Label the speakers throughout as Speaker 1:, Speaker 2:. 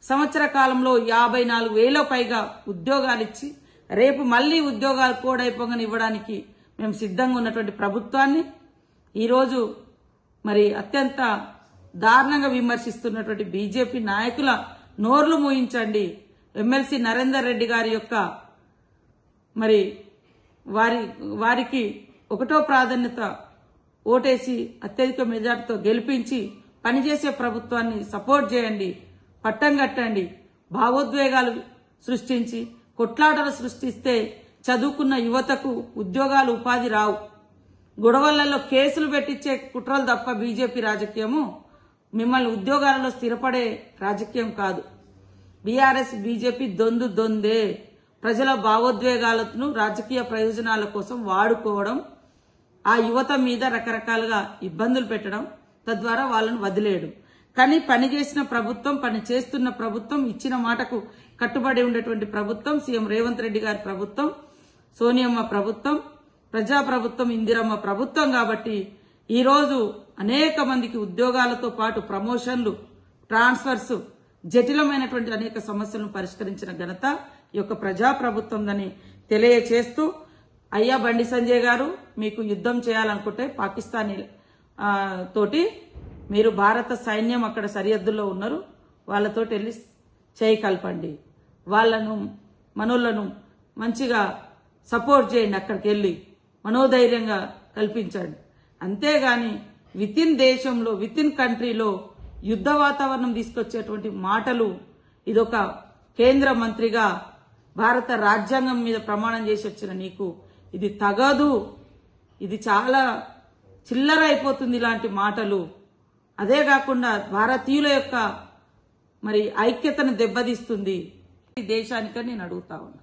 Speaker 1: సంవత్సర కాలంలో 54,000 పైగా ఉద్యోగాలు ఇచ్చి రేపు మళ్లీ ఉద్యోగాలు కోడైపోగానే ఇవ్వడానికి మేము సిద్ధంగా ఉన్నటువంటి ప్రభుత్వాన్ని ఈరోజు మరి అత్యంత దారుణంగా విమర్శిస్తున్నటువంటి బీజేపీ నాయకుల నోర్లు మూయించండి. ఎమ్మెల్సీ నరేందర్ రెడ్డి గారి యొక్క మరి వారికి ఒకటో ప్రాధాన్యత ఓటేసి అత్యధిక మెజార్టీతో గెలిపించి పనిచేసే ప్రభుత్వాన్ని సపోర్ట్ చేయండి, పట్టం కట్టండి. భావోద్వేగాలు సృష్టించి కొట్లాటలు సృష్టిస్తే చదువుకున్న యువతకు ఉద్యోగాలు ఉపాధి రావు. గొడవలలో కేసులు పెట్టించే కుట్రలు తప్ప బీజేపీ రాజకీయము మిమ్మల్ని ఉద్యోగాలలో స్థిరపడే రాజకీయం కాదు. బీఆర్ఎస్ బీజేపీ దొందే. ప్రజల భావోద్వేగాలను రాజకీయ ప్రయోజనాల కోసం వాడుకోవడం, ఆ యువత మీద రకరకాలుగా ఇబ్బందులు పెట్టడం, తద్వారా వాళ్ళను వదిలేయడం. కానీ పనిచేసిన ప్రభుత్వం, పని చేస్తున్న ప్రభుత్వం, ఇచ్చిన మాటకు కట్టుబడి ఉండేటువంటి ప్రభుత్వం సీఎం రేవంత్ రెడ్డి గారి ప్రభుత్వం, సోనియమ్మ ప్రభుత్వం, ప్రజాప్రభుత్వం, ఇందిరమ్మ ప్రభుత్వం. కాబట్టి ఈరోజు అనేక మందికి ఉద్యోగాలతో పాటు ప్రమోషన్లు, ట్రాన్స్ఫర్స్, జటిలమైనటువంటి అనేక సమస్యలను పరిష్కరించిన ఘనత ఈ యొక్క ప్రజాప్రభుత్వందని తెలియచేస్తూ, అయ్యా బండి సంజయ్ గారు, మీకు యుద్ధం చేయాలనుకుంటే పాకిస్తాన్ తోటి మీరు భారత సైన్యం అక్కడ సరిహద్దుల్లో ఉన్నారు, వాళ్ళతోటి వెళ్ళి చేయి కలపండి, వాళ్లను మనోళ్లను మంచిగా సపోర్ట్ చేయండి, అక్కడికి వెళ్ళి మనోధైర్యంగా కల్పించండి. అంతేగాని వితిన్ దేశంలో, వితిన్ కంట్రీలో యుద్ధ వాతావరణం తీసుకొచ్చేటువంటి మాటలు, ఇదొక కేంద్ర మంత్రిగా భారత రాజ్యాంగం మీద ప్రమాణం చేసి వచ్చిన నీకు ఇది తగదు. ఇది చాలా చిల్లర అయిపోతుంది ఇలాంటి మాటలు. అదే కాకుండా భారతీయుల యొక్క మరి ఐక్యతను దెబ్బతీస్తుంది ఈ దేశానికని నేను అడుగుతా ఉన్నా.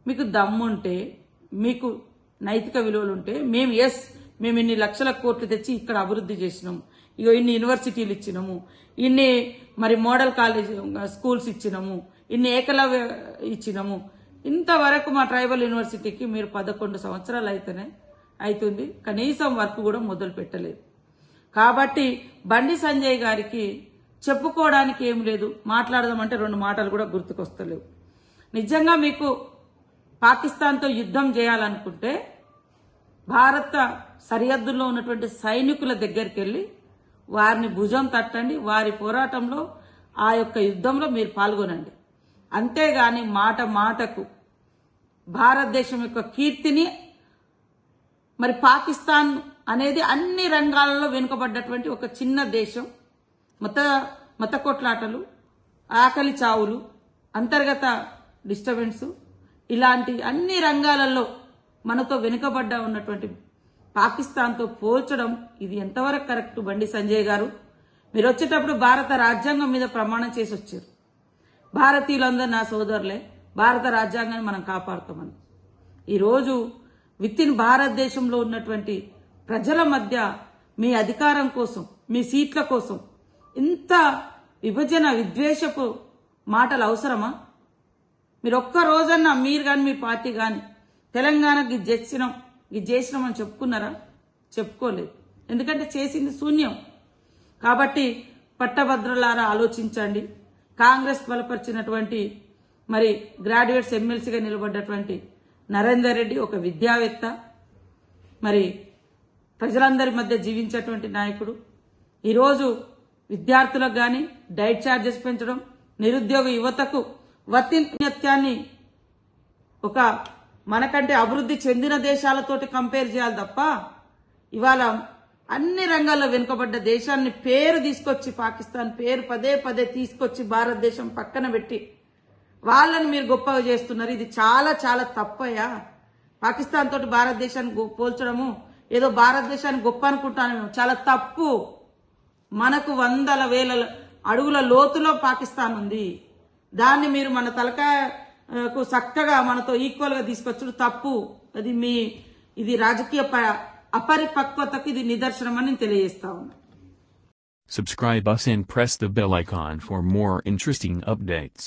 Speaker 1: మీకు దమ్ముంటే, మీకు నైతిక విలువలుంటే, మేము ఇన్ని లక్షల కోట్లు తెచ్చి ఇక్కడ అభివృద్ధి చేసినాము, ఇగో ఇన్ని యూనివర్సిటీలు ఇచ్చినాము, ఇన్ని మరి మోడల్ కాలేజ్ స్కూల్స్ ఇచ్చినాము, ఇన్ని ఏకలవ్య ఇచ్చినాము, ఇంతవరకు మా ట్రైబల్ యూనివర్సిటీకి మీరు 11 సంవత్సరాలు అవుతుంది, కనీసం వర్క్ కూడా మొదలు పెట్టలేదు. కాబట్టి బండి సంజయ్ గారికి చెప్పుకోవడానికి ఏం లేదు. మాట్లాడదామంటే 2 మాటలు కూడా గుర్తుకొస్తలేవు. నిజంగా మీకు పాకిస్తాన్తో యుద్ధం చేయాలనుకుంటే భారత సరిహద్దుల్లో ఉన్నటువంటి సైనికుల దగ్గరికి వెళ్లి వారిని భుజం తట్టండి, వారి పోరాటంలో, ఆ యొక్క యుద్ధంలో మీరు పాల్గొనండి. అంతేగాని మాటకు భారతదేశం యొక్క కీర్తిని, మరి పాకిస్తాన్ అనేది అన్ని రంగాలలో వెనుకబడ్డటువంటి ఒక చిన్న దేశం, మత కొట్లాటలు, ఆకలి చావులు, అంతర్గత డిస్టర్బెన్స్, ఇలాంటి అన్ని రంగాలలో మనతో వెనుకబడ్డ ఉన్నటువంటి పాకిస్తాన్తో పోల్చడం ఇది ఎంతవరకు కరెక్ట్? బండి సంజయ్ గారు, మీరు వచ్చేటప్పుడు భారత రాజ్యాంగం మీద ప్రమాణం చేసి వచ్చారు. భారతీయులందరూ నా సోదరులే, భారత రాజ్యాంగాన్ని మనం కాపాడుతామని. ఈరోజు వితిన్ భారతదేశంలో ఉన్నటువంటి ప్రజల మధ్య మీ అధికారం కోసం, మీ సీట్ల కోసం ఇంత విభజన, విద్వేషపు మాటలు అవసరమా? మీరు ఒక్క రోజన్నా మీరు కానీ మీ పార్టీ కానీ తెలంగాణకి ఇది చేసినామని చెప్పుకున్నారా? చెప్పుకోలేదు. ఎందుకంటే చేసింది శూన్యం. కాబట్టి పట్టభద్రులారా ఆలోచించండి. కాంగ్రెస్ బలపరిచినటువంటి మరి గ్రాడ్యుయేట్స్ ఎమ్మెల్సీగా నిలబడ్డటువంటి నరేందర్ రెడ్డి ఒక విద్యావేత్త, మరి ప్రజలందరి మధ్య జీవించేటువంటి నాయకుడు. ఈరోజు విద్యార్థులకు గాని డైట్ ఛార్జెస్ పెంచడం, నిరుద్యోగ యువతకు వత్తిత్యాన్ని ఒక మనకంటే అభివృద్ధి చెందిన దేశాలతోటి కంపేర్ చేయాలి తప్ప, ఇవాళ అన్ని రంగాల్లో వెనుకబడ్డ దేశాన్ని పేరు తీసుకొచ్చి, పాకిస్తాన్ పేరు పదే తీసుకొచ్చి భారతదేశం పక్కన పెట్టి వాళ్ళని మీరు గొప్పగా చేస్తున్నారు. ఇది చాలా చాలా తప్పయ్యా. పాకిస్తాన్ తోటి భారతదేశాన్ని పోల్చడము, ఏదో భారతదేశాన్ని గొప్ప అనుకుంటాను, చాలా తప్పు. మనకు 100,000 అడుగుల లోతులో పాకిస్తాన్ ఉంది. దాన్ని మీరు మన తలకాయకు చక్కగా మనతో ఈక్వల్ గా తీసుకొచ్చడం తప్పు. ఇది రాజకీయ అపరిపక్వతకు ఇది నిదర్శనం అని తెలియజేస్తా ఉన్నా.
Speaker 2: Subscribe us and press the bell icon for more interesting updates.